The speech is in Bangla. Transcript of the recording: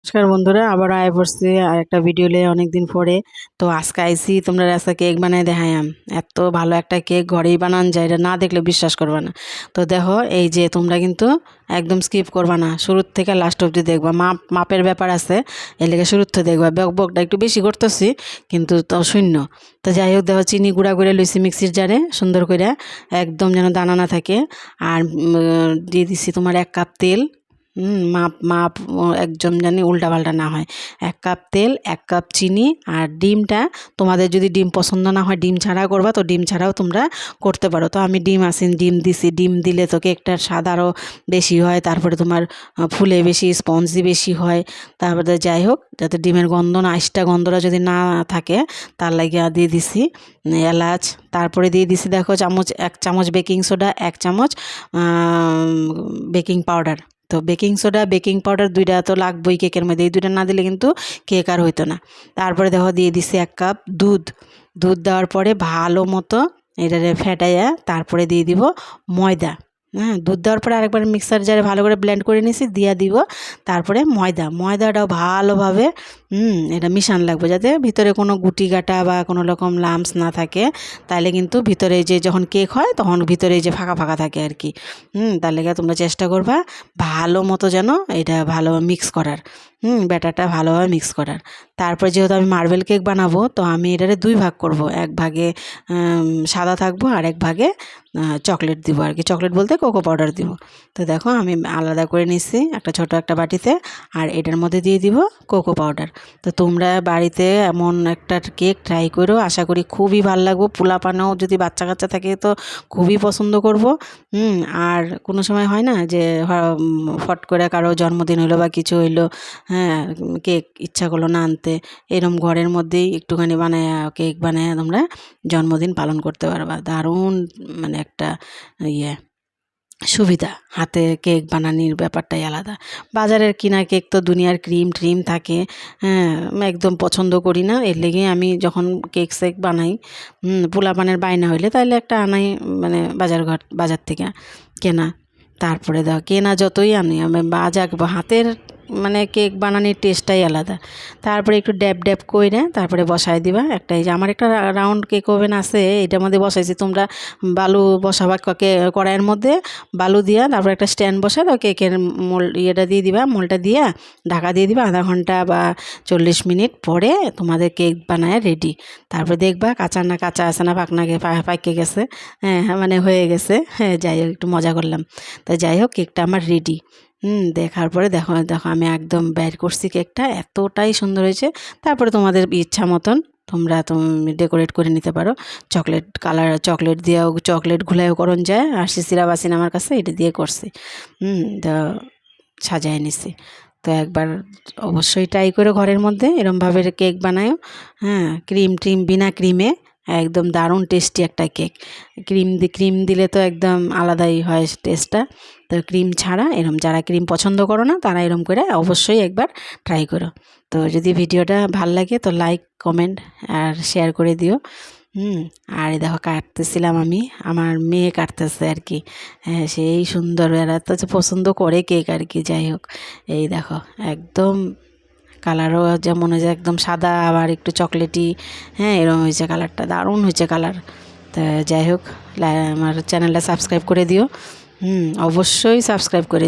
নমস্কার বন্ধুরা, আবার আয় পড়ছি আর একটা ভিডিও নিয়ে অনেকদিন পরে। তো আজকে আইসি তোমরা রাস্তা কেক বানাই দেখাইম। এত ভালো একটা কেক ঘরেই বানান যায়, এটা না দেখলে বিশ্বাস করবা না। তো দেখো, এই যে তোমরা কিন্তু একদম স্কিপ করবা না, শুরুর থেকে লাস্ট অবধি দেখবা। মাপের ব্যাপার আছে, এর লেগে শুরুর থেকে দেখবা। বকটা একটু বেশি করতেছি, কিন্তু তো শূন্য। তো যাই হোক, দেখো চিনি গুঁড়া করে লইছি মিক্সির জারে সুন্দর করে, একদম যেন দানা না থাকে। আর দিয়ে দিছি তোমার 1 কাপ তেল। মাপ মাপ একদম জানি উল্টাপাল্টা না হয়। 1 কাপ তেল, 1 কাপ চিনি। আর ডিমটা তোমাদের যদি ডিম পছন্দ না হয়, ডিম ছাড়া করবা, তো ডিম ছাড়াও তোমরা করতে পারো। তো আমি ডিম দিছি। ডিম দিলে তো কেকটার স্বাদ আরও বেশি হয়, তারপরে তোমার ফুলে বেশি, স্পঞ্জি বেশি হয়। তারপরে যাই হোক, যাতে ডিমের গন্ধ না, আইসটা গন্ধটা যদি না থাকে, তার লাগিয়া দিয়ে দিছি এলাচ। তারপরে দিয়ে দিছি দেখো 1 চামচ বেকিং সোডা, 1 চামচ বেকিং পাউডার। তো বেকিং সোডা, বেকিং পাউডার দুইটা তো লাগবেই কেকের মধ্যে, এই দুইটা না দিলে কিন্তু কেক আর হইতো না। তারপরে দেখো দিয়ে দিছি 1 কাপ দুধ। দুধ দেওয়ার পরে ভালো মতো এটারে ফেটাইয়া তারপরে দিয়ে দিব ময়দা। দুধ দেওয়ার পরে আরেকবার মিক্সার জারে ভালো করে ব্লেন্ড করে নিছি, দিয়া দিব। তারপরে ময়দাটাও ভালোভাবে এটা মিশান লাগবে, যাতে ভিতরে কোনো গুটি গাটা বা কোনো রকম লাম্পস না থাকে। তাহলে কিন্তু ভিতরে যে যখন কেক হয়, তখন ভিতরে যে ফাঁকা ফাঁকা থাকে আর কি। তার লেগে তোমরা চেষ্টা করবা ভালো মতো যেন এটা ভালো মিক্স করার, ব্যাটারটা ভালোভাবে মিক্স করার। তারপর যেহেতু আমি মার্বেল কেক বানাবো, তো আমি এটারে 2 ভাগ করব। 1 ভাগে সাদা থাকবো, আর 1 ভাগে চকলেট দিব আর কি। চকলেট বলতে কোকো পাউডার দিব। তো দেখো আমি আলাদা করে নিচ্ছি একটা ছোট একটা বাটিতে, আর এটার মধ্যে দিয়ে দিব কোকো পাউডার। তো তোমরা বাড়িতে এমন একটা কেক ট্রাই করো, আশা করি খুবই ভালো লাগবে। পোলাপানেও যদি বাচ্চা কাচ্চা থাকে তো খুবই পছন্দ করব। আর কোনো সময় হয় না যে ফট করে কারো জন্মদিন হইলো বা কিছু হইলো, কেক ইচ্ছা করলো না আনতে, এরম ঘরের মধ্যেই একটুখানি বানায়া কেক বানায়া তোমরা জন্মদিন পালন করতে পারবা। দারুণ মানে একটা ইয়ে সুবিধা, হাতে কেক বানানির ব্যাপারটাই আলাদা। বাজারের কিনা কেক তো দুনিয়ার ক্রিম থাকে। একদম পছন্দ করি না, এর লেগে আমি যখন কেক সেক বানাই, পোলাপানের বায়না হইলে তাহলে একটা আনাই, মানে বাজার থেকে কেনা। তারপরে দাও কেনা যতই আনি, আমি হাতের মানে কেক বানানোর টেস্টটাই আলাদা। তারপরে একটু ড্যাব কইরা তারপরে বসায় দিবা একটা। এই যে আমার একটা রাউন্ড কেক ওভেন আছে, এটার মধ্যে বসাইছি। তোমরা বালু বসাবা কড়াইয়ের মধ্যে, বালু দিয়া তারপরে একটা স্ট্যান্ড বসায় দাও, কেকের ইয়েটা দিয়ে দিবা, মোলটা দিয়া ঢাকা দিয়ে দিবা। আধা ঘন্টা বা 40 মিনিট পরে তোমাদের কেক বানায় রেডি। তারপরে দেখবা কাঁচা আছে না, পাইকে গেছে, মানে হয়ে গেছে। যাই হোক, একটু মজা করলাম। তো যাই হোক, কেকটা আমার রেডি। দেখার পরে দেখো আমি একদম বের করছি কেকটা, এতটাই সুন্দর হয়েছে। তারপরে তোমাদের ইচ্ছা মতন তুমি ডেকোরেট করে নিতে পারো। চকলেট দিয়েও, চকলেট ঘুলাইও করন যায়। আর সিরাপ আসিন আমার কাছে, এটা দিয়ে করছি। তো সাজায় নিছি। তো একবার অবশ্যই ট্রাই করে ঘরের মধ্যে এরমভাবে কেক বানায়ও। ক্রিম বিনা ক্রিমে একদম দারুণ টেস্টি একটা কেক। ক্রিম দিলে তো একদম আলাদাই হয় টেস্টটা। তো ক্রিম ছাড়া এরম, যারা ক্রিম পছন্দ করো না, তারা এরম করে অবশ্যই একবার ট্রাই করো। তো যদি ভিডিওটা ভাল লাগে তো লাইক, কমেন্ট আর শেয়ার করে দিও। আর এই দেখো কাটতেছিলাম আমি, আমার মেয়ে কাটতেছে আর কি। সেই সুন্দর, এরা তো পছন্দ করে কেক আর কি। যাই হোক, এই দেখো একদম কালারও যেমন হয়েছে একদম সাদা, আবার একটু চকলেটি, এরকম হয়েছে কালারটা, দারুণ হয়েছে কালার। তা যাই হোক, আমার চ্যানেলটা সাবস্ক্রাইব করে দিও। অবশ্যই সাবস্ক্রাইব করে